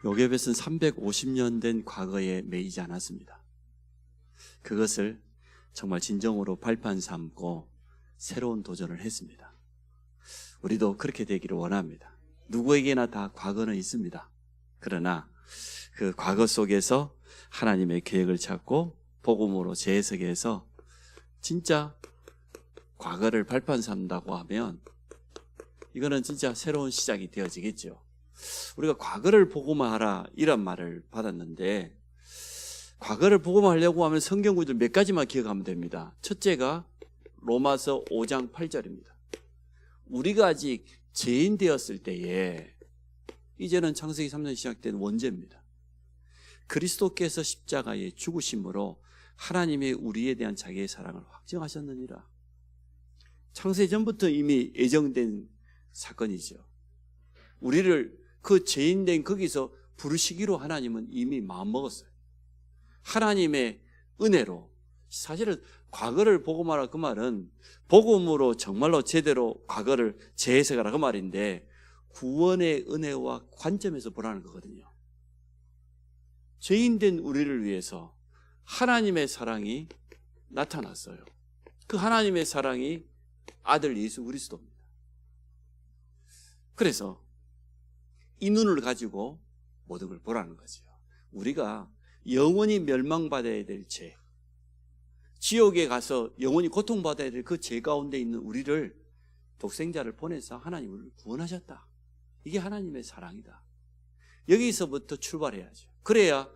요게벳은 350년 된 과거에 매이지 않았습니다. 그것을 정말 진정으로 발판 삼고 새로운 도전을 했습니다. 우리도 그렇게 되기를 원합니다. 누구에게나 다 과거는 있습니다. 그러나 그 과거 속에서 하나님의 계획을 찾고 복음으로 재해석해서 진짜 과거를 발판 삼는다고 하면 이거는 진짜 새로운 시작이 되어지겠죠. 우리가 과거를 복음화하라 이런 말을 받았는데, 과거를 복음화하려고 하면 성경 구절 몇 가지만 기억하면 됩니다. 첫째가 로마서 5장 8절입니다. 우리가 아직 죄인 되었을 때에, 이제는 창세기 3년 시작된 원죄입니다. 그리스도께서 십자가에 죽으심으로 하나님의 우리에 대한 자기의 사랑을 확증하셨느니라. 창세 전부터 이미 예정된 사건이죠. 우리를 그 죄인된 거기서 부르시기로 하나님은 이미 마음먹었어요. 하나님의 은혜로. 사실은 과거를 복음하라 그 말은 복음으로 정말로 제대로 과거를 재해석하라 그 말인데, 구원의 은혜와 관점에서 보라는 거거든요. 죄인된 우리를 위해서 하나님의 사랑이 나타났어요. 그 하나님의 사랑이 아들 예수 그리스도입니다. 그래서 이 눈을 가지고 모든 걸 보라는 거죠. 우리가 영원히 멸망받아야 될 죄, 지옥에 가서 영원히 고통받아야 될 그 죄 가운데 있는 우리를 독생자를 보내서 하나님 우리를 구원하셨다. 이게 하나님의 사랑이다. 여기서부터 출발해야죠. 그래야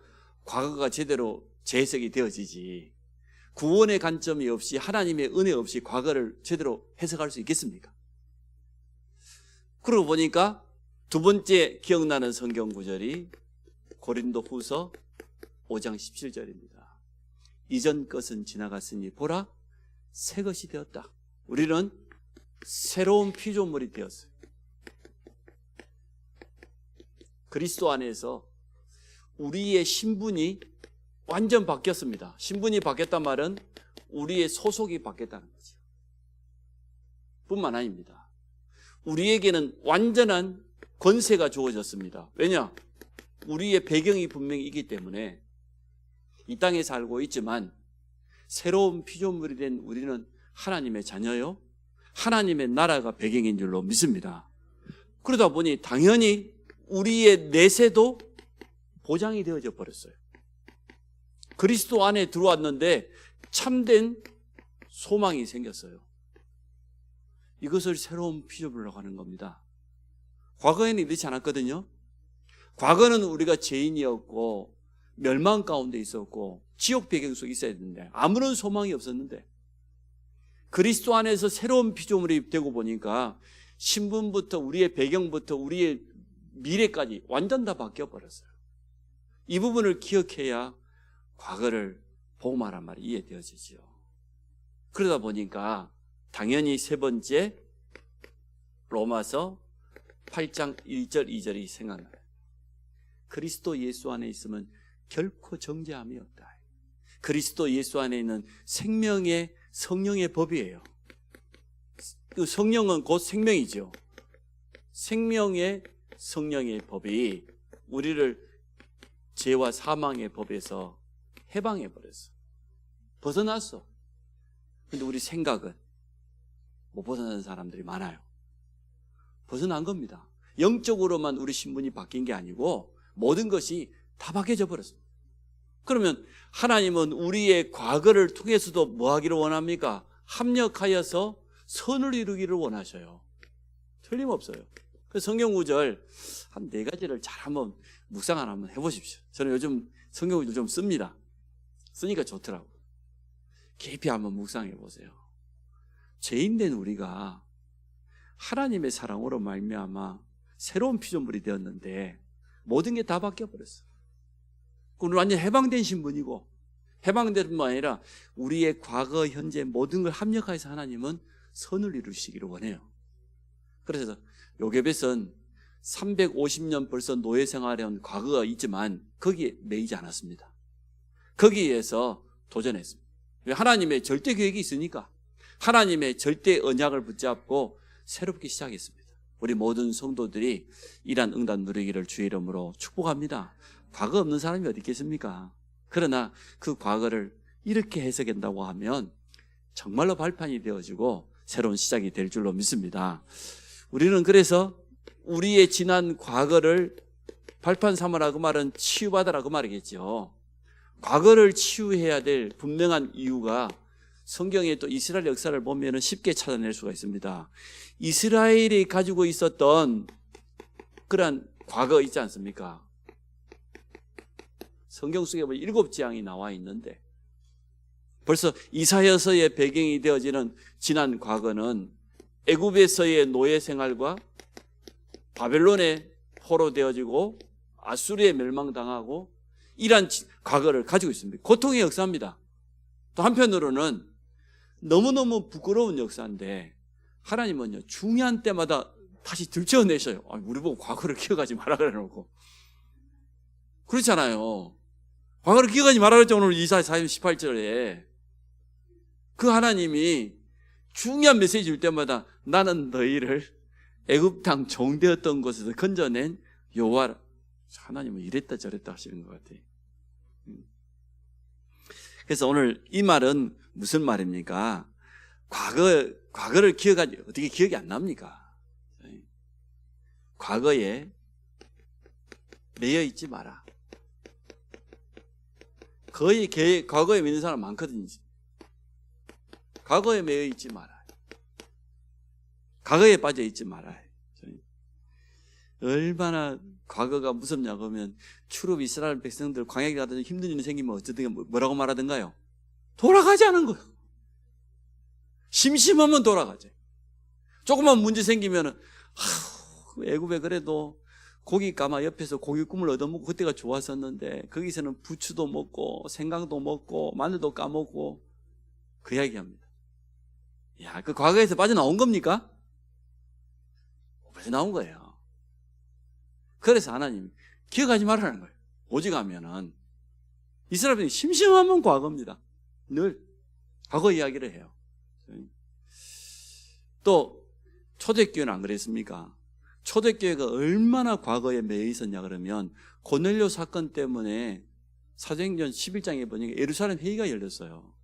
과거가 제대로 재해석이 되어지지, 구원의 관점이 없이 하나님의 은혜 없이 과거를 제대로 해석할 수 있겠습니까? 그러고 보니까 두 번째 기억나는 성경 구절이 고린도후서 5장 17절입니다. 이전 것은 지나갔으니 보라 새 것이 되었다. 우리는 새로운 피조물이 되었어요. 그리스도 안에서 우리의 신분이 완전 바뀌었습니다. 신분이 바뀌었단 말은 우리의 소속이 바뀌었다는 거죠. 뿐만 아닙니다. 우리에게는 완전한 권세가 주어졌습니다. 왜냐? 우리의 배경이 분명히 있기 때문에 이 땅에 살고 있지만 새로운 피조물이 된 우리는 하나님의 자녀요, 하나님의 나라가 배경인 줄로 믿습니다. 그러다 보니 당연히 우리의 내세도 보장이 되어져 버렸어요. 그리스도 안에 들어왔는데 참된 소망이 생겼어요. 이것을 새로운 피조물이라고 하는 겁니다. 과거에는 이렇지 않았거든요. 과거는 우리가 죄인이었고 멸망 가운데 있었고 지옥 배경 속에 있어야 되는데 아무런 소망이 없었는데, 그리스도 안에서 새로운 피조물이 되고 보니까 신분부터 우리의 배경부터 우리의 미래까지 완전 다 바뀌어 버렸어요. 이 부분을 기억해야 과거를 복음하란 말이 이해되어지죠. 그러다 보니까 당연히 세 번째 로마서 8장 1절 2절이 생각나요. 그리스도 예수 안에 있으면 결코 정죄함이 없다. 그리스도 예수 안에 있는 생명의 성령의 법이에요. 그 성령은 곧 생명이죠. 생명의 성령의 법이 우리를 죄와 사망의 법에서 해방해버렸어. 벗어났어. 근데 우리 생각은 못 벗어난 사람들이 많아요. 벗어난 겁니다. 영적으로만 우리 신분이 바뀐 게 아니고 모든 것이 다 바뀌어져 버렸습니다. 그러면 하나님은 우리의 과거를 통해서도 뭐 하기를 원합니까? 합력하여서 선을 이루기를 원하셔요. 틀림없어요. 그 성경 구절 한 4가지를 잘 한번 묵상을 한번 해보십시오. 저는 요즘 성경 구절 좀 씁니다. 쓰니까 좋더라고요. 깊이 한번 묵상해 보세요. 죄인된 우리가 하나님의 사랑으로 말미암아 새로운 피조물이 되었는데 모든 게 다 바뀌어버렸어. 우리는 완전 해방된 신분이고, 해방된 뿐만 아니라 우리의 과거, 현재 모든 걸 합력하여서 하나님은 선을 이루시기를 원해요. 그래서 요게벳은 350년 벌써 노예 생활해온 과거가 있지만 거기에 매이지 않았습니다. 거기에서 도전했습니다. 하나님의 절대 계획이 있으니까 하나님의 절대 언약을 붙잡고 새롭게 시작했습니다. 우리 모든 성도들이 이러한 응답 누리기를 주의 이름으로 축복합니다. 과거 없는 사람이 어디 있겠습니까? 그러나 그 과거를 이렇게 해석한다고 하면 정말로 발판이 되어지고 새로운 시작이 될 줄로 믿습니다. 우리는 그래서 우리의 지난 과거를 발판 삼으라 그 말은 치유받으라 그 말이겠죠. 과거를 치유해야 될 분명한 이유가 성경의 또 이스라엘 역사를 보면 쉽게 찾아낼 수가 있습니다. 이스라엘이 가지고 있었던 그러한 과거 있지 않습니까? 성경 속에 7재앙이 나와 있는데 벌써 이사야서의 배경이 되어지는 지난 과거는 애굽에서의 노예 생활과 바벨론에 포로되어지고 아수르에 멸망당하고 이러한 과거를 가지고 있습니다. 고통의 역사입니다. 또 한편으로는 너무너무 부끄러운 역사인데 하나님은요 중요한 때마다 다시 들춰내셔요. 우리 보고 과거를 기억하지 말라 그래놓고 그렇잖아요. 과거를 기억하지 말라 그랬죠. 오늘 이사야 4장 18절에 그 하나님이 중요한 메시지 줄 때마다 나는 너희를 애굽 땅 종되었던 곳에서 건져낸 여호와라. 하나님은 이랬다 저랬다 하시는 것 같아요. 그래서 오늘 이 말은 무슨 말입니까? 과거를 기억하지 어떻게 기억이 안 납니까? 과거에 매여 있지 마라. 거의 과거에 믿는 사람 많거든요. 과거에 매여 있지 마라. 과거에 빠져 있지 마라. 얼마나 과거가 무섭냐고 하면 출애굽 이스라엘 백성들 광야에 가다가 힘든 일이 생기면 어쩌든가 뭐라고 말하던가요? 돌아가자는 거예요. 심심하면 돌아가자. 조그만 문제 생기면은 애굽에 그래도 고기 까마 옆에서 고기 꿈을 얻어먹고 그때가 좋았었는데 거기서는 부추도 먹고 생강도 먹고 마늘도 까먹고 그 이야기합니다. 야, 그 과거에서 빠져나온 겁니까? 빠져나온 거예요. 그래서 하나님 기억하지 말라는 거예요. 오직 하면은 이스라엘이 심심하면 과거입니다. 늘 과거 이야기를 해요. 또 초대교회는 안 그랬습니까? 초대교회가 얼마나 과거에 매여 있었냐 그러면 고넬료 사건 때문에 사도행전 11장에 보니까 예루살렘 회의가 열렸어요.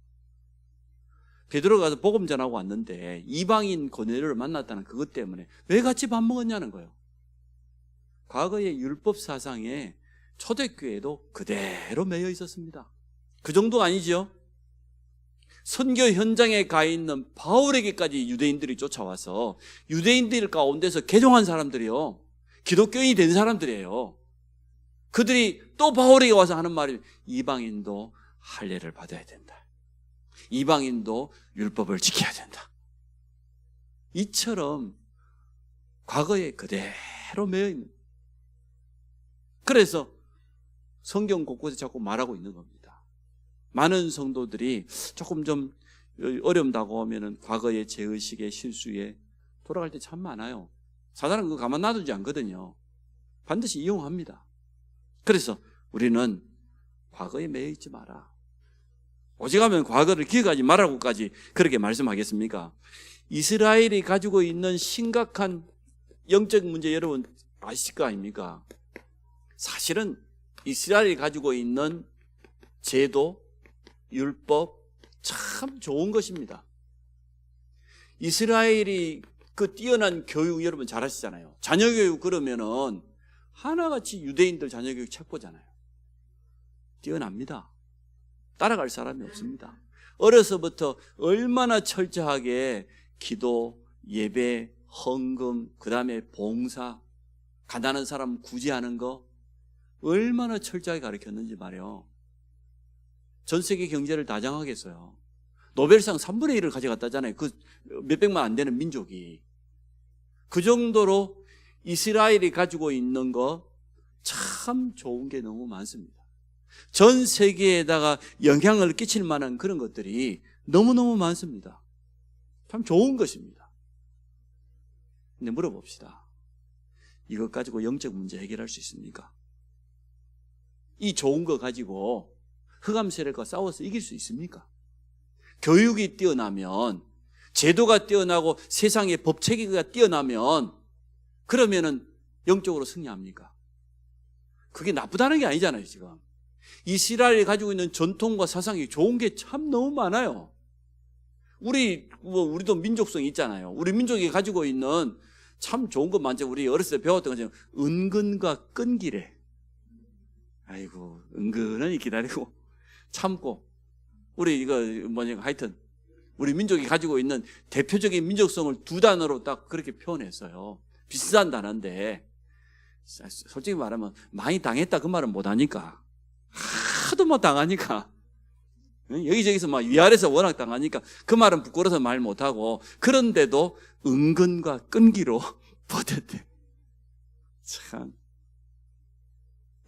베드로가 가서 복음 전하고 왔는데 이방인 고넬료를 만났다는 그것 때문에 왜 같이 밥 먹었냐는 거예요. 과거의 율법 사상에 초대교회도 그대로 매여 있었습니다. 그 정도 아니죠? 선교 현장에 가 있는 바울에게까지 유대인들이 쫓아와서 유대인들 가운데서 개종한 사람들이요, 기독교인이 된 사람들이에요. 그들이 또 바울에게 와서 하는 말이 이방인도 할례를 받아야 된다. 이방인도 율법을 지켜야 된다. 이처럼 과거에 그대로 매여 있는, 그래서 성경 곳곳에 자꾸 말하고 있는 겁니다. 많은 성도들이 조금 좀 어렵다고 하면은 과거의 죄의식에 실수에 돌아갈 때 참 많아요. 사단은 그거 가만 놔두지 않거든요. 반드시 이용합니다. 그래서 우리는 과거에 매여 있지 마라. 오직하면 과거를 기억하지 말라고까지 그렇게 말씀하겠습니까? 이스라엘이 가지고 있는 심각한 영적 문제 여러분 아실 거 아닙니까? 사실은 이스라엘이 가지고 있는 제도, 율법 참 좋은 것입니다. 이스라엘이 그 뛰어난 교육 여러분 잘 아시잖아요. 자녀교육 그러면은 하나같이 유대인들 자녀교육 책 보잖아요. 뛰어납니다. 따라갈 사람이 없습니다. 어려서부터 얼마나 철저하게 기도, 예배, 헌금, 그 다음에 봉사, 가난한 사람 구제하는 거 얼마나 철저하게 가르쳤는지 말이에요. 전 세계 경제를 다장하겠어요. 노벨상 3분의 1을 가져갔다잖아요. 그 몇백만 안 되는 민족이. 그 정도로 이스라엘이 가지고 있는 거 참 좋은 게 너무 많습니다. 전 세계에다가 영향을 끼칠 만한 그런 것들이 너무너무 많습니다. 참 좋은 것입니다. 근데 물어봅시다. 이것 가지고 영적 문제 해결할 수 있습니까? 이 좋은 거 가지고 흑암 세력과 싸워서 이길 수 있습니까? 교육이 뛰어나면, 제도가 뛰어나고 세상의 법 체계가 뛰어나면 그러면은 영적으로 승리합니까? 그게 나쁘다는 게 아니잖아요, 지금. 이스라엘이 가지고 있는 전통과 사상이 좋은 게 참 너무 많아요. 우리도 민족성이 있잖아요. 우리 민족이 가지고 있는 참 좋은 것 많죠. 우리 어렸을 때 배웠던 것처럼 은근과 끈기래. 아이고, 은근히 기다리고 참고. 우리 하여튼 우리 민족이 가지고 있는 대표적인 민족성을 두 단어로 딱 그렇게 표현했어요. 비슷한 단어인데 솔직히 말하면 많이 당했다 그 말은 못하니까, 하도 뭐 당하니까, 여기저기서 막 위아래서 워낙 당하니까 그 말은 부끄러워서 말 못하고, 그런데도 은근과 끈기로 버텼대. 참,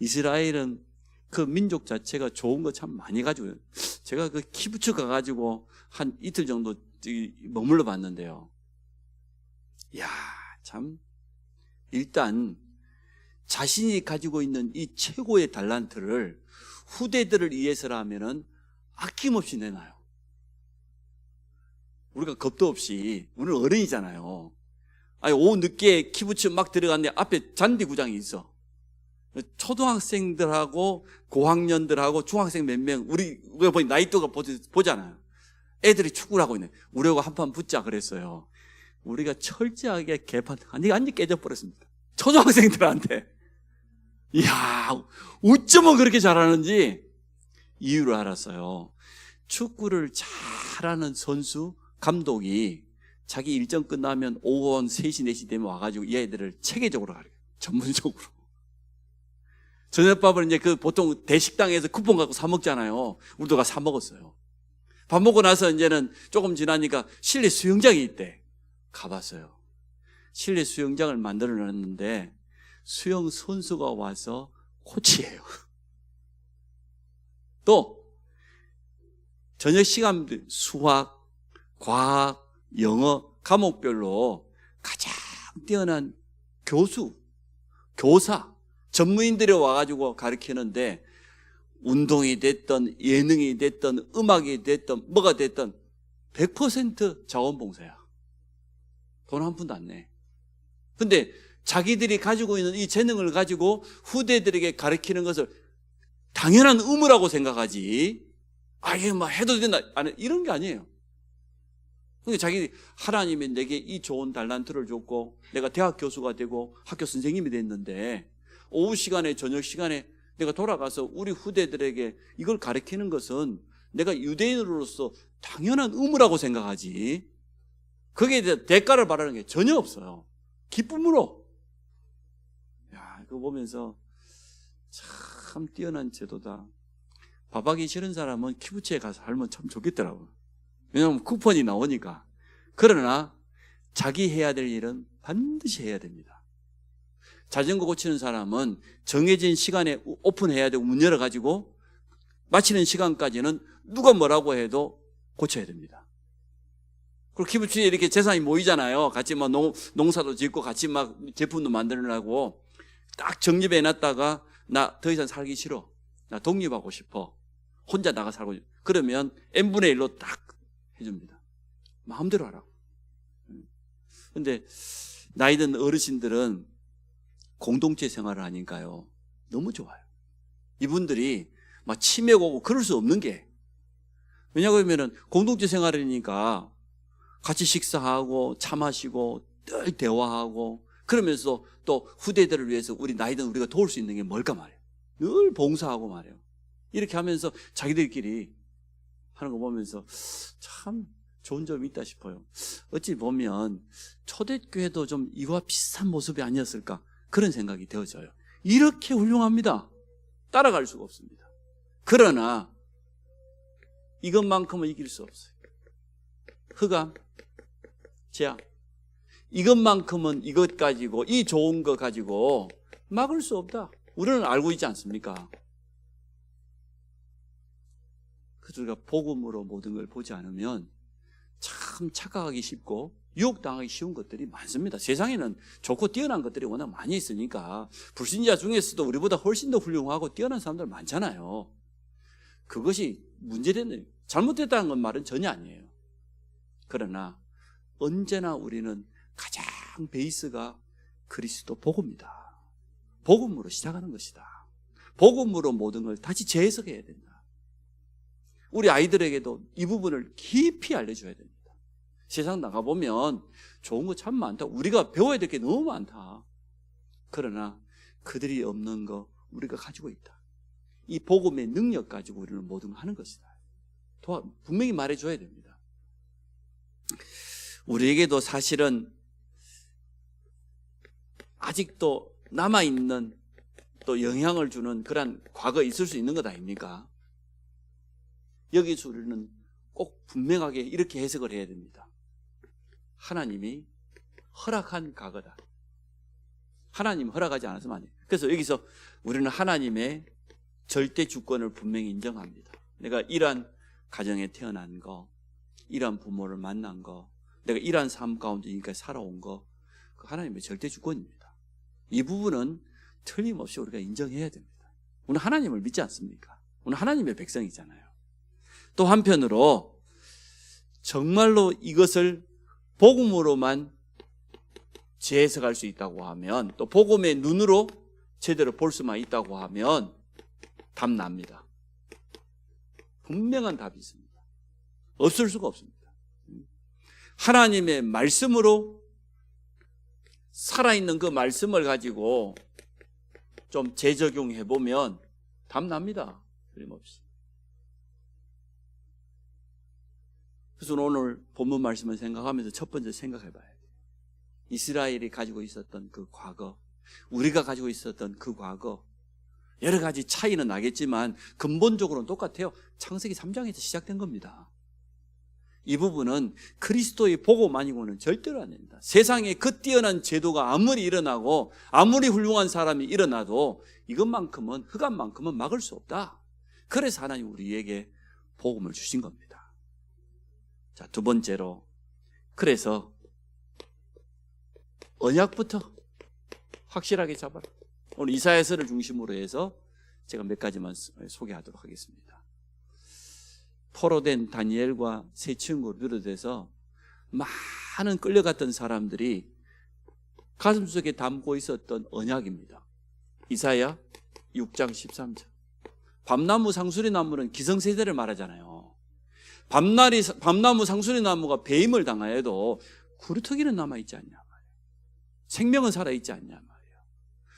이스라엘은 그 민족 자체가 좋은 거 참 많이 가지고, 제가 그 키부츠 가가지고 한 이틀 정도 머물러 봤는데요. 이야, 참, 일단 자신이 가지고 있는 이 최고의 달란트를 후대들을 위해서라면은 아낌없이 내놔요. 우리가 겁도 없이, 우리는 어른이잖아요. 아니, 오후 늦게 키부츠 막 들어갔는데 앞에 잔디구장이 있어. 초등학생들하고 고학년들하고 중학생 몇 명, 우리가 보니 나이또가 보잖아요. 애들이 축구를 하고 있네. 우리하고 한판 붙자 그랬어요. 우리가 철저하게 개판 완전히 깨져버렸습니다. 초등학생들한테. 이야, 어쩌면 그렇게 잘하는지 이유를 알았어요. 축구를 잘하는 선수, 감독이 자기 일정 끝나면 오후 3시, 4시 되면 와가지고 이 애들을 체계적으로 가르쳐요. 전문적으로. 저녁밥을 이제 보통 대식당에서 쿠폰 갖고 사 먹잖아요. 우리도 사 먹었어요. 밥 먹고 나서 이제는 조금 지나니까 실내 수영장이 있대. 가봤어요. 실내 수영장을 만들어 놨는데 수영 선수가 와서 코치예요. 또 저녁 시간들 수학, 과학, 영어 과목별로 가장 뛰어난 교수, 교사, 전문인들이 와가지고 가르치는데 운동이 됐든 예능이 됐든 음악이 됐든 뭐가 됐든 100% 자원봉사야. 돈 한 푼도 안 내. 근데 자기들이 가지고 있는 이 재능을 가지고 후대들에게 가르치는 것을 당연한 의무라고 생각하지, 이게 뭐 해도 된다, 이런 게 아니에요. 그러니까 자기 하나님이 내게 이 좋은 달란트를 줬고 내가 대학 교수가 되고 학교 선생님이 됐는데 오후 시간에 저녁 시간에 내가 돌아가서 우리 후대들에게 이걸 가르치는 것은 내가 유대인으로서 당연한 의무라고 생각하지, 거기에 대한 대가를 바라는 게 전혀 없어요. 기쁨으로. 야, 그거 보면서 참 뛰어난 제도다. 밥하기 싫은 사람은 키부츠에 가서 살면 참 좋겠더라고요. 왜냐하면 쿠폰이 나오니까. 그러나 자기 해야 될 일은 반드시 해야 됩니다. 자전거 고치는 사람은 정해진 시간에 오픈해야 되고 문 열어가지고 마치는 시간까지는 누가 뭐라고 해도 고쳐야 됩니다. 그리고 키부츠에 이렇게 재산이 모이잖아요. 같이 막 농사도 짓고 같이 막 제품도 만들려고 딱 정립해 놨다가 나 더 이상 살기 싫어, 나 독립하고 싶어, 혼자 나가 살고 싶어. 그러면 n분의 1로 딱 해줍니다. 마음대로 하라고. 근데 나이 든 어르신들은 공동체 생활을 하니까요 너무 좋아요. 이분들이 막 치맥 오고 그럴 수 없는 게, 왜냐하면 공동체 생활이니까 같이 식사하고 차 마시고 늘 대화하고 그러면서 또 후대들을 위해서 나이 든 우리가 도울 수 있는 게 뭘까 말이에요. 늘 봉사하고 말이에요. 이렇게 하면서 자기들끼리 하는 거 보면서 참 좋은 점이 있다 싶어요. 어찌 보면 초대교회도 좀 이와 비슷한 모습이 아니었을까, 그런 생각이 되어져요. 이렇게 훌륭합니다. 따라갈 수가 없습니다. 그러나 이것만큼은 이길 수 없어요. 흑암, 재앙, 이것만큼은 이것 가지고, 이 좋은 거 가지고 막을 수 없다. 우리는 알고 있지 않습니까? 그래서 우리가 복음으로 모든 걸 보지 않으면 참 착각하기 쉽고 유혹당하기 쉬운 것들이 많습니다. 세상에는 좋고 뛰어난 것들이 워낙 많이 있으니까 불신자 중에서도 우리보다 훨씬 더 훌륭하고 뛰어난 사람들 많잖아요. 그것이 문제되는, 잘못됐다는 건 말은 전혀 아니에요. 그러나 언제나 우리는 가장 베이스가 그리스도 복음이다. 복음으로 시작하는 것이다. 복음으로 모든 걸 다시 재해석해야 된다. 우리 아이들에게도 이 부분을 깊이 알려줘야 됩니다. 세상 나가보면 좋은 거 참 많다. 우리가 배워야 될 게 너무 많다. 그러나 그들이 없는 거 우리가 가지고 있다. 이 복음의 능력 가지고 우리는 모든 걸 하는 것이다. 분명히 말해줘야 됩니다. 우리에게도 사실은 아직도 남아있는 또 영향을 주는 그런 과거 있을 수 있는 것 아닙니까? 여기서 우리는 꼭 분명하게 이렇게 해석을 해야 됩니다. 하나님이 허락한 과거다. 하나님 허락하지 않았으면 안 돼요. 그래서 여기서 우리는 하나님의 절대 주권을 분명히 인정합니다. 내가 이러한 가정에 태어난 거, 이러한 부모를 만난 거, 내가 이러한 삶 가운데 지금까지 살아온 거, 그 하나님의 절대 주권입니다. 이 부분은 틀림없이 우리가 인정해야 됩니다. 우리는 하나님을 믿지 않습니까? 우리는 하나님의 백성이잖아요. 또 한편으로 정말로 이것을 복음으로만 재해석할 수 있다고 하면, 또 복음의 눈으로 제대로 볼 수만 있다고 하면 답 납니다. 분명한 답이 있습니다. 없을 수가 없습니다. 하나님의 말씀으로 살아있는 그 말씀을 가지고 좀 재적용해 보면 답 납니다. 틀림없이. 그래서 오늘 본문 말씀을 생각하면서 첫 번째 생각해 봐야 돼요. 이스라엘이 가지고 있었던 그 과거, 우리가 가지고 있었던 그 과거, 여러 가지 차이는 나겠지만 근본적으로는 똑같아요. 창세기 3장에서 시작된 겁니다. 이 부분은 그리스도의 복음 아니고는 절대로 안 됩니다. 세상에 그 뛰어난 제도가 아무리 일어나고 아무리 훌륭한 사람이 일어나도 이것만큼은, 흑암만큼은 막을 수 없다. 그래서 하나님 우리에게 복음을 주신 겁니다. 자, 두 번째로, 그래서 언약부터 확실하게 잡아라. 오늘 이사야서를 중심으로 해서 제가 몇 가지만 소개하도록 하겠습니다. 포로된 다니엘과 세 친구를 비롯해서 많은 끌려갔던 사람들이 가슴속에 담고 있었던 언약입니다. 이사야 6장 13절. 밤나무 상수리나무는 기성세대를 말하잖아요. 밤나무 상수리나무가 배임을 당하여도 구루터기는 남아있지 않냐 말이에요. 생명은 살아있지 않냐 말이에요.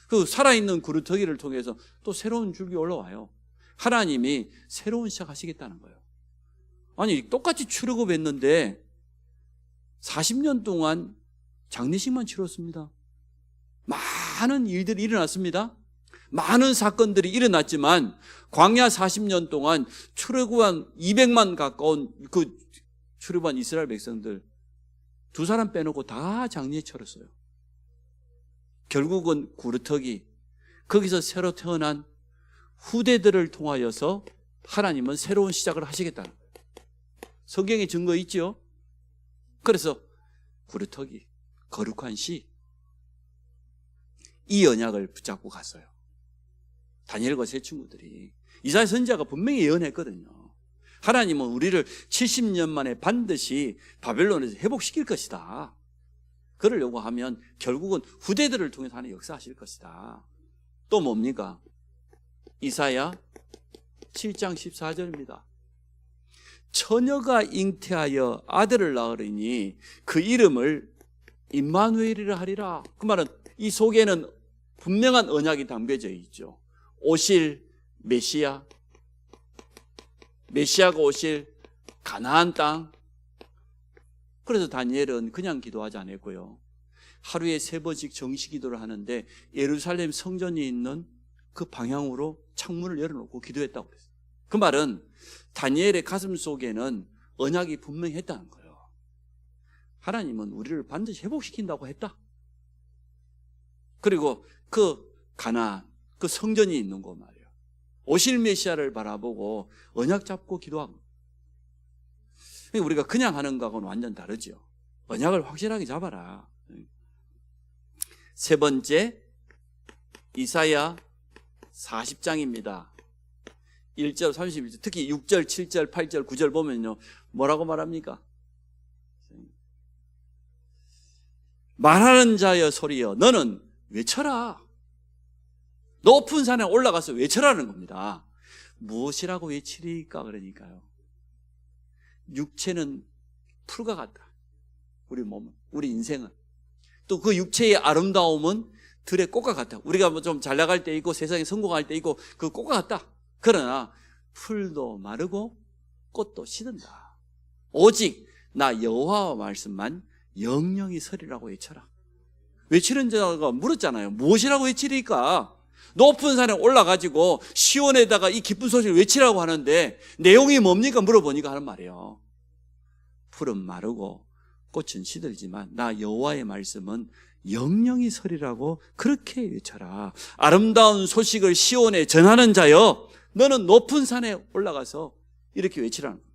그 살아있는 구루터기를 통해서 또 새로운 줄기 올라와요. 하나님이 새로운 시작하시겠다는 거예요. 아니, 똑같이 출애굽했는데 40년 동안 장례식만 치렀습니다. 많은 일들이 일어났습니다. 많은 사건들이 일어났지만 광야 40년 동안 출애굽한 200만 가까운 그 출애굽한 이스라엘 백성들 두 사람 빼놓고 다 장례 치렀어요. 결국은 구루터기, 거기서 새로 태어난 후대들을 통하여서 하나님은 새로운 시작을 하시겠다는 거예요. 성경에 증거 있죠? 그래서 구루터기, 거룩한 시, 이 언약을 붙잡고 갔어요. 다니엘과 세 친구들이. 이사야 선지자가 분명히 예언했거든요. 하나님은 우리를 70년 만에 반드시 바벨론에서 회복시킬 것이다. 그러려고 하면 결국은 후대들을 통해서 하나님 역사하실 것이다. 또 뭡니까? 이사야 7장 14절입니다. 처녀가 잉태하여 아들을 낳으리니 그 이름을 임마누엘이라 하리라. 그 말은 이 속에는 분명한 언약이 담겨져 있죠. 오실 메시아, 메시아가 오실 가나안 땅. 그래서 다니엘은 그냥 기도하지 않았고요. 하루에 3번씩 정시 기도를 하는데 예루살렘 성전이 있는 그 방향으로 창문을 열어놓고 기도했다고 그랬어요. 그 말은 다니엘의 가슴 속에는 언약이 분명히 했다는 거예요. 하나님은 우리를 반드시 회복시킨다고 했다. 그리고 그 가나안, 그 성전이 있는 곳 말이에요. 오실 메시아를 바라보고 언약 잡고 기도하고. 우리가 그냥 하는 거하고는 완전 다르죠. 언약을 확실하게 잡아라. 세 번째, 이사야 40장입니다. 1절, 31절, 특히 6절, 7절, 8절, 9절 보면요. 뭐라고 말합니까? 말하는 자여 소리여 너는 외쳐라. 높은 산에 올라가서 외쳐라는 겁니다. 무엇이라고 외치리까? 그러니까요, 육체는 풀과 같다. 우리 몸은, 우리 인생은. 또 그 육체의 아름다움은 들의 꽃과 같다. 우리가 뭐 좀 잘 나갈 때 있고 세상에 성공할 때 있고 그 꽃과 같다. 그러나 풀도 마르고 꽃도 시든다. 오직 나 여호와의 말씀만 영영이 서리라고 외쳐라. 외치는 자가 물었잖아요. 무엇이라고 외치리까? 높은 산에 올라가지고 시온에다가 이 기쁜 소식을 외치라고 하는데 내용이 뭡니까? 물어보니까 하는 말이에요. 풀은 마르고 꽃은 시들지만 나 여호와의 말씀은 영영이 서리라고 그렇게 외쳐라. 아름다운 소식을 시온에 전하는 자여 너는 높은 산에 올라가서 이렇게 외치라는 거예요.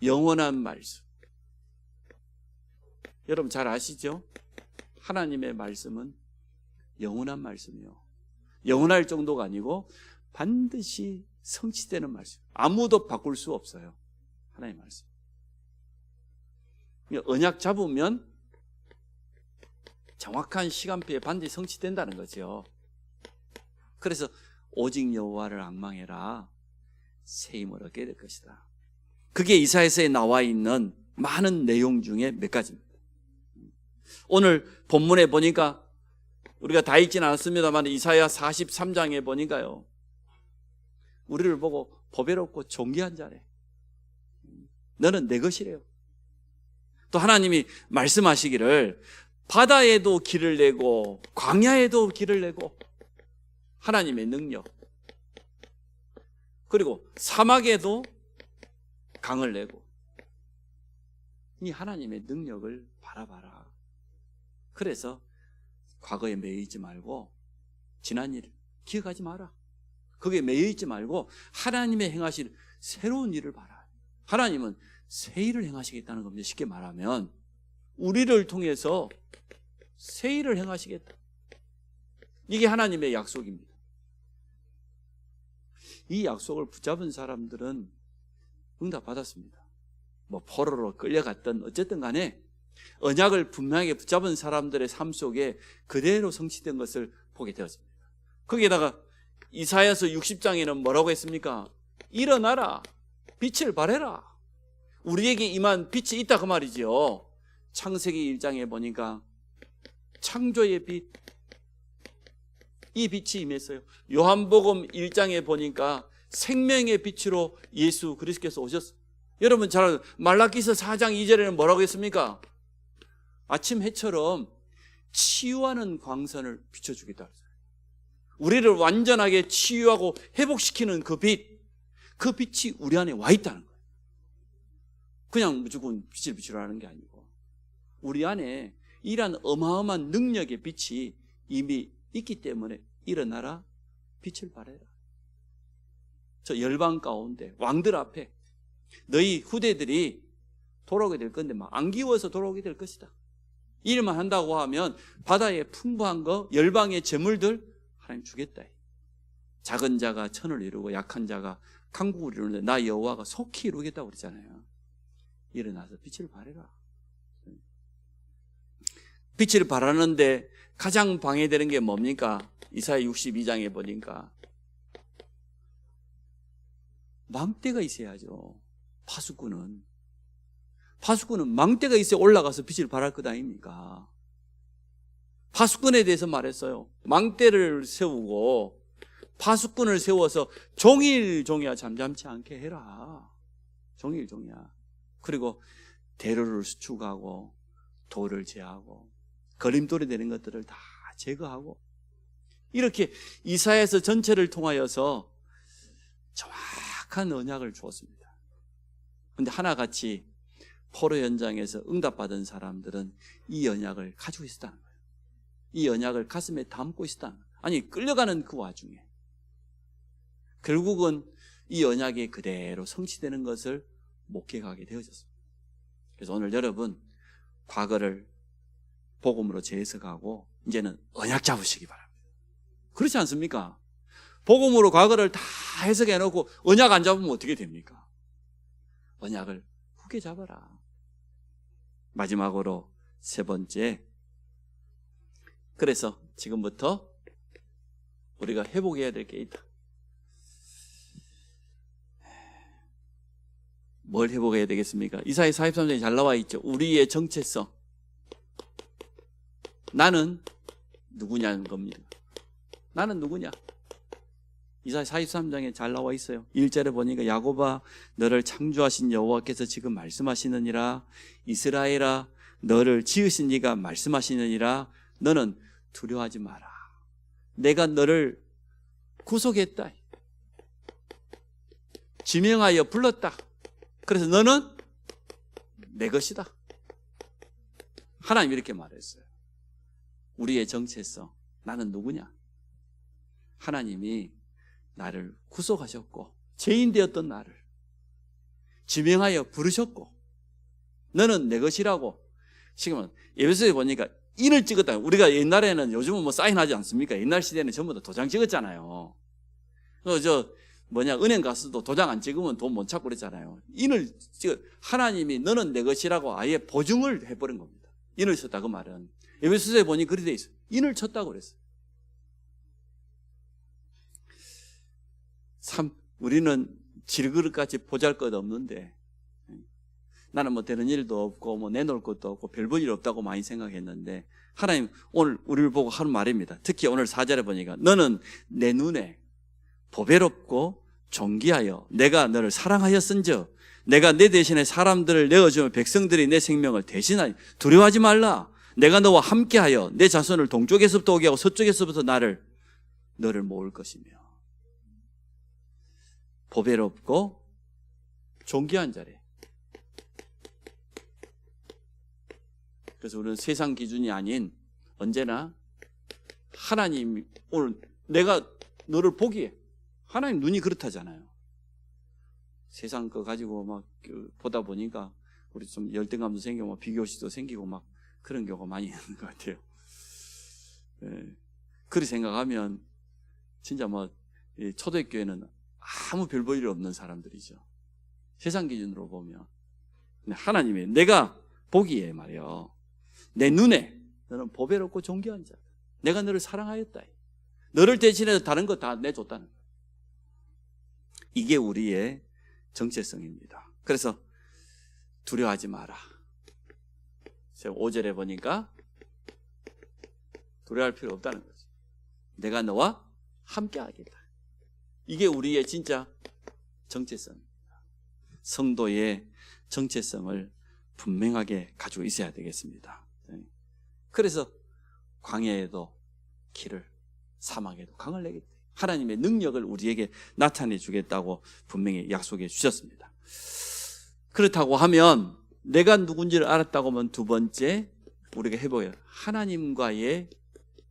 영원한 말씀. 여러분 잘 아시죠? 하나님의 말씀은 영원한 말씀이요, 영원할 정도가 아니고 반드시 성취되는 말씀. 아무도 바꿀 수 없어요. 하나님의 말씀. 언약 잡으면 정확한 시간표에 반드시 성취된다는 거죠. 그래서 오직 여호와를 앙망해라. 새 힘을 얻게 될 것이다. 그게 이사야서에 나와 있는 많은 내용 중에 몇 가지입니다. 오늘 본문에 보니까 우리가 다 읽진 않았습니다만 이사야 43장에 보니까요, 우리를 보고 보배롭고 존귀한 자래. 너는 내 것이래요. 또 하나님이 말씀하시기를 바다에도 길을 내고 광야에도 길을 내고 하나님의 능력, 그리고 사막에도 강을 내고 이 하나님의 능력을 바라봐라. 그래서 과거에 매여있지 말고 지난 일 기억하지 마라. 거기에 매여있지 말고 하나님의 행하실 새로운 일을 봐라. 하나님은 새 일을 행하시겠다는 겁니다. 쉽게 말하면 우리를 통해서 새 일을 행하시겠다. 이게 하나님의 약속입니다. 이 약속을 붙잡은 사람들은 응답받았습니다. 뭐 포로로 끌려갔던 어쨌든 간에 언약을 분명하게 붙잡은 사람들의 삶 속에 그대로 성취된 것을 보게 되었습니다. 거기에다가 이사야서 60장에는 뭐라고 했습니까? 일어나라, 빛을 발해라. 우리에게 임한 빛이 있다 그 말이지요. 창세기 1장에 보니까 창조의 빛, 이 빛이 임했어요. 요한복음 1장에 보니까 생명의 빛으로 예수 그리스도께서 오셨어요. 여러분 잘 알아요. 말라기서 4장 2절에는 뭐라고 했습니까? 아침 해처럼 치유하는 광선을 비춰주겠다. 우리를 완전하게 치유하고 회복시키는 그 빛, 그 빛이 우리 안에 와 있다는 거예요. 그냥 무조건 빛을 비추라는 게 아니고 우리 안에 이러한 어마어마한 능력의 빛이 이미 있기 때문에 일어나라, 빛을 발해라. 저 열방 가운데 왕들 앞에 너희 후대들이 돌아오게 될 건데 막 안기워서 돌아오게 될 것이다. 일만 한다고 하면 바다에 풍부한 거, 열방의 재물들 하나님 주겠다. 작은 자가 천을 이루고 약한 자가 강국을 이루는데 나 여호와가 속히 이루겠다고 그러잖아요. 일어나서 빛을 발해라. 빛을 발하는데 가장 방해되는 게 뭡니까? 이사야 62장에 보니까 망대가 있어야죠. 파수꾼은 망대가 있어야 올라가서 빛을 발할 것 아닙니까? 파수꾼에 대해서 말했어요. 망대를 세우고 파수꾼을 세워서 종일종이야 잠잠치 않게 해라. 종일종이야. 그리고 대로를 수축하고 돌을 제하고 거림돌이 되는 것들을 다 제거하고 이렇게 이사야서 전체를 통하여서 정확한 언약을 주었습니다. 그런데 하나같이 포로 현장에서 응답받은 사람들은 이 언약을 가지고 있었다는 거예요. 이 언약을 가슴에 담고 있었다는 거예요. 아니 끌려가는 그 와중에 결국은 이 언약이 그대로 성취되는 것을 목격하게 되어졌습니다. 그래서 오늘 여러분 과거를 복음으로 재해석하고 이제는 언약 잡으시기 바랍니다. 그렇지 않습니까? 복음으로 과거를 다 해석해 놓고 언약 안 잡으면 어떻게 됩니까? 언약을 굳게 잡아라. 마지막으로 세 번째, 그래서 지금부터 우리가 회복해야 될 게 있다. 뭘 회복해야 되겠습니까? 이사야 43장에 잘 나와 있죠. 우리의 정체성. 나는 누구냐는 겁니다. 나는 누구냐? 이사야 43장에 잘 나와 있어요. 1절에 보니까 야곱아 너를 창조하신 여호와께서 지금 말씀하시느니라. 이스라엘아 너를 지으신 이가 말씀하시느니라. 너는 두려워하지 마라. 내가 너를 구속했다. 지명하여 불렀다. 그래서 너는 내 것이다. 하나님 이렇게 말했어요. 우리의 정체성. 나는 누구냐? 하나님이 나를 구속하셨고 죄인 되었던 나를 지명하여 부르셨고 너는 내 것이라고. 지금은 에베소서에 보니까 인을 찍었다. 우리가 옛날에는 요즘은 뭐 사인하지 않습니까? 옛날 시대에는 전부 다 도장 찍었잖아요. 은행 가서도 도장 안 찍으면 돈 못 찾고 그랬잖아요. 인을 찍어 하나님이 너는 내 것이라고 아예 보증을 해버린 겁니다. 인을 쳤다 그 말은. 에베소서에 보니 그렇게 돼 있어요. 인을 쳤다고 그랬어요. 참 우리는 질그릇같이 보잘것없는데 나는 뭐 되는 일도 없고 뭐 내놓을 것도 없고 별 볼 일 없다고 많이 생각했는데 하나님 오늘 우리를 보고 하는 말입니다. 특히 오늘 4절에 보니까 너는 내 눈에 보배롭고 존귀하여 내가 너를 사랑하였은즉 내가 내 대신에 사람들을 내어주면 백성들이 내 생명을 대신하니 두려워하지 말라. 내가 너와 함께하여 내 자손을 동쪽에서부터 오게 하고 서쪽에서부터 너를 모을 것이며. 보배롭고 존귀한 자리. 그래서 우리는 세상 기준이 아닌 언제나 하나님 오늘 내가 너를 보기에 하나님 눈이 그렇다잖아요. 세상 거 가지고 막 보다 보니까 우리 좀 열등감도 생기고 막 비교의식도 생기고 막 그런 경우가 많이 있는 것 같아요. 그렇게 생각하면 진짜 뭐 초대교회는 아무 별 볼 일 없는 사람들이죠. 세상 기준으로 보면. 근데 하나님이 내가 보기에 말이요. 내 눈에 너는 보배롭고 존귀한 자다. 내가 너를 사랑하였다. 너를 대신해서 다른 거 다 내줬다는 거예요. 이게 우리의 정체성입니다. 그래서 두려워하지 마라. 5절에 보니까 두려워할 필요 없다는 거죠. 내가 너와 함께 하겠다. 이게 우리의 진짜 정체성입니다. 성도의 정체성을 분명하게 가지고 있어야 되겠습니다. 그래서 광야에도 길을, 사막에도 강을 내겠다. 하나님의 능력을 우리에게 나타내 주겠다고 분명히 약속해 주셨습니다. 그렇다고 하면 내가 누군지를 알았다고 하면 두 번째 우리가 회복해야 하나님과의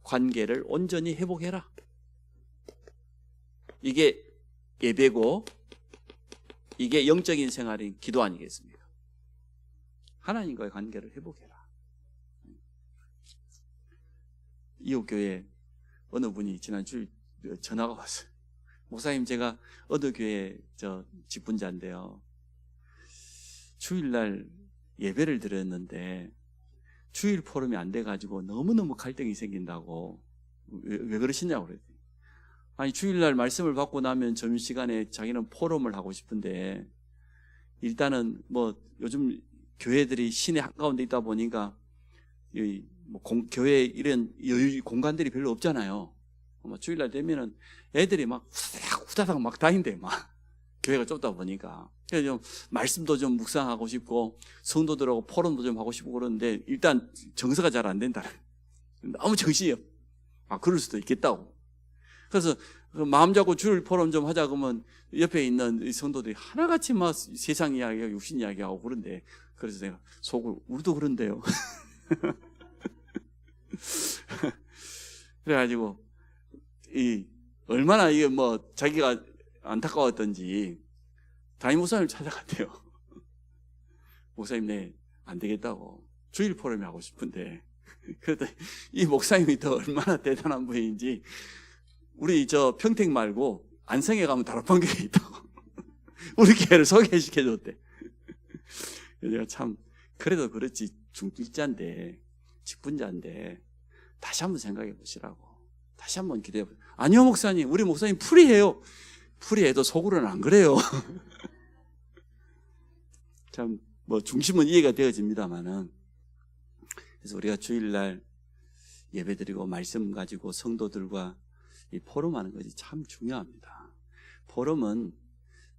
관계를 온전히 회복해라. 이게 예배고 이게 영적인 생활인 기도 아니겠습니까? 하나님과의 관계를 회복해라. 이웃교회 어느 분이 지난주에 전화가 왔어요. 목사님 제가 어느 교회 직분자인데요. 주일날 예배를 드렸는데 주일 포럼이 안 돼가지고 너무너무 갈등이 생긴다고. 왜 그러시냐고 그랬더니 아니 주일날 말씀을 받고 나면 점심시간에 자기는 포럼을 하고 싶은데 일단은 뭐 요즘 교회들이 시내 한가운데 있다 보니까 교회 이런 여유 공간들이 별로 없잖아요. 주일날 되면은 애들이 막 후다닥 막 다닌대 막 교회가 좁다 보니까 그래서 좀 말씀도 좀 묵상하고 싶고 성도들하고 포럼도 좀 하고 싶고 그러는데 일단 정서가 잘 안 된다. 너무 정신이 없. 그럴 수도 있겠다고. 그래서 마음 잡고 주일 포럼 좀 하자 그러면 옆에 있는 성도들이 하나같이 막 세상 이야기하고 육신 이야기하고 그런데 그래서 내가 속으로 우리도 그런데요. 그래가지고 얼마나 이게 뭐 자기가 안타까웠던지 담임 목사님을 찾아갔대요. 목사님 네 안 되겠다고 주일 포럼이 하고 싶은데 그랬더니 이 목사님이 더 얼마나 대단한 분인지 우리 평택 말고 안성에 가면 다락방교회 있다고 우리 교회를 소개시켜줬대. 내가 참 그래도 그렇지 중직자인데 직분자인데 다시 한번 생각해 보시라고. 다시 한번 기도해 보세요. 아니요, 목사님. 우리 목사님 풀이해요. 풀이해도 속으로는 안 그래요. 참, 중심은 이해가 되어집니다만은. 그래서 우리가 주일날 예배드리고 말씀 가지고 성도들과 이 포럼하는 것이 참 중요합니다. 포럼은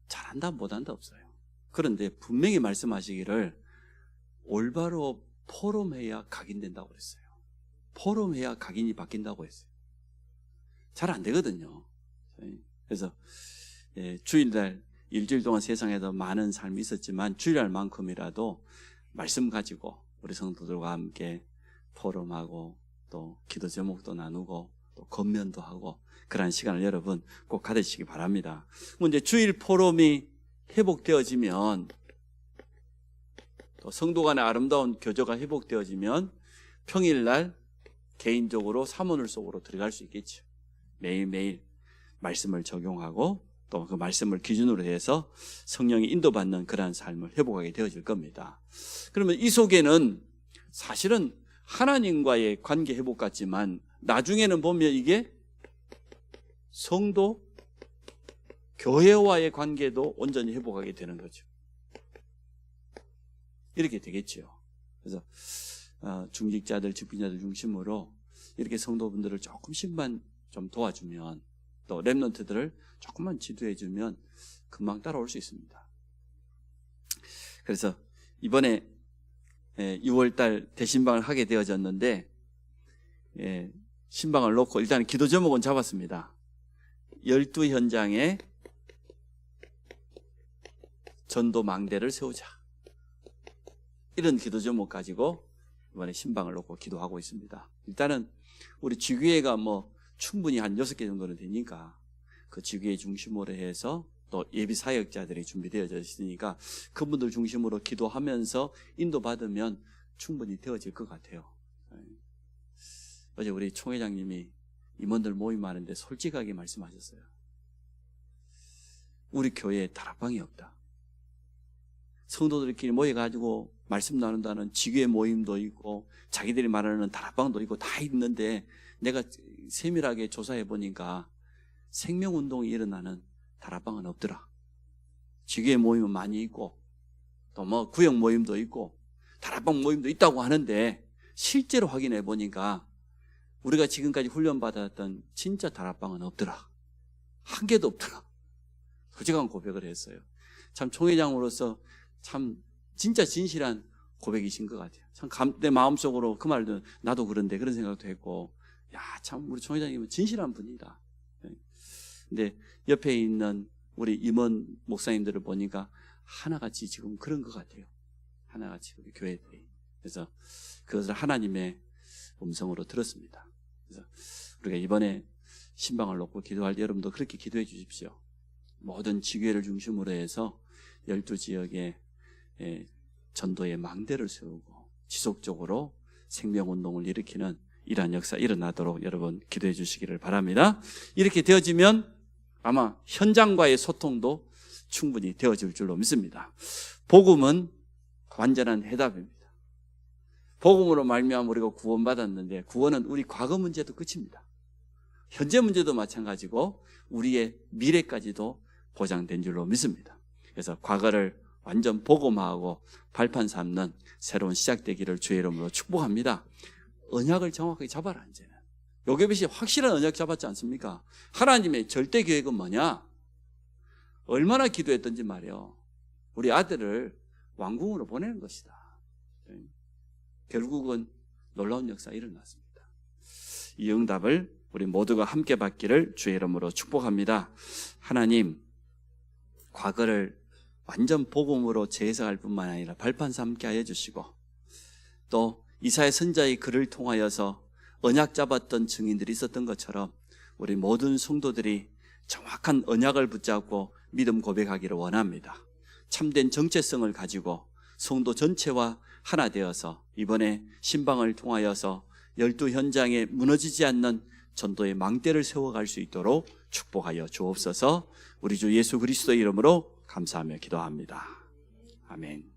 잘한다 못한다 없어요. 그런데 분명히 말씀하시기를 올바로 포럼해야 각인된다고 그랬어요. 포럼해야 각인이 바뀐다고 했어요. 잘 안 되거든요. 그래서 주일날 일주일 동안 세상에도 많은 삶이 있었지만 주일날만큼이라도 말씀 가지고 우리 성도들과 함께 포럼하고 또 기도 제목도 나누고 또 건면도 하고 그러한 시간을 여러분 꼭 가지시기 바랍니다. 이제 주일 포럼이 회복되어지면 또 성도 간의 아름다운 교제가 회복되어지면 평일날 개인적으로 사모늘 속으로 들어갈 수 있겠죠. 매일매일 말씀을 적용하고 또 그 말씀을 기준으로 해서 성령이 인도받는 그러한 삶을 회복하게 되어질 겁니다. 그러면 이 속에는 사실은 하나님과의 관계 회복 같지만 나중에는 보면 이게 성도, 교회와의 관계도 온전히 회복하게 되는 거죠. 이렇게 되겠죠. 그래서 중직자들, 직분자들 중심으로 이렇게 성도분들을 조금씩만 좀 도와주면 또 렘넌트들을 조금만 지도해주면 금방 따라올 수 있습니다. 그래서 이번에 6월달 대신방을 하게 되어졌는데 신방을 놓고 일단 기도 제목은 잡았습니다. 12현장에 전도 망대를 세우자. 이런 기도 제목 가지고 이번에 신방을 놓고 기도하고 있습니다. 일단은 우리 지교회가 충분히 한 6개 정도는 되니까 그 지교회 중심으로 해서 또 예비 사역자들이 준비되어져 있으니까 그분들 중심으로 기도하면서 인도받으면 충분히 되어질 것 같아요. 어제 우리 총회장님이 임원들 모임하는데 솔직하게 말씀하셨어요. 우리 교회에 다락방이 없다. 성도들끼리 모여가지고 말씀 나눈다는 지교회 모임도 있고 자기들이 말하는 다락방도 있고 다 있는데 내가 세밀하게 조사해 보니까 생명운동이 일어나는 다락방은 없더라. 지교회 모임은 많이 있고 또 구역 모임도 있고 다락방 모임도 있다고 하는데 실제로 확인해 보니까 우리가 지금까지 훈련받았던 진짜 다락방은 없더라. 한 개도 없더라. 솔직한 고백을 했어요. 참 총회장으로서 참 진짜 진실한 고백이신 것 같아요. 참 내 마음속으로 그 말도 나도 그런데 그런 생각도 했고 참 우리 총회장님은 진실한 분이다. 근데 옆에 있는 우리 임원 목사님들을 보니까 하나같이 지금 그런 것 같아요. 하나같이 우리 교회들이. 그래서 그것을 하나님의 음성으로 들었습니다. 그래서 우리가 이번에 신방을 놓고 기도할 때 여러분도 그렇게 기도해 주십시오. 모든 지교회를 중심으로 해서 12지역에 전도의 망대를 세우고 지속적으로 생명운동을 일으키는 이러한 역사 일어나도록 여러분 기도해 주시기를 바랍니다. 이렇게 되어지면 아마 현장과의 소통도 충분히 되어질 줄로 믿습니다. 복음은 완전한 해답입니다. 복음으로 말미암아 우리가 구원받았는데 구원은 우리 과거 문제도 끝입니다. 현재 문제도 마찬가지고 우리의 미래까지도 보장된 줄로 믿습니다. 그래서 과거를 완전 복음화하고 발판 삼는 새로운 시작되기를 주의 이름으로 축복합니다. 언약을 정확하게 잡아라. 이제는 요괴빛이 확실한 언약 잡았지 않습니까? 하나님의 절대 계획은 뭐냐? 얼마나 기도했던지 말이요. 우리 아들을 왕궁으로 보내는 것이다. 결국은 놀라운 역사 일어났습니다. 이 응답을 우리 모두가 함께 받기를 주의 이름으로 축복합니다. 하나님, 과거를 완전 복음으로 재해석할 뿐만 아니라 발판 삼게 하여 주시고 또 이사야 선지자의 글을 통하여서 언약 잡았던 증인들이 있었던 것처럼 우리 모든 성도들이 정확한 언약을 붙잡고 믿음 고백하기를 원합니다. 참된 정체성을 가지고 성도 전체와 하나 되어서 이번에 신방을 통하여서 12현장에 무너지지 않는 전도의 망대를 세워갈 수 있도록 축복하여 주옵소서. 우리 주 예수 그리스도의 이름으로 감사하며 기도합니다. 아멘.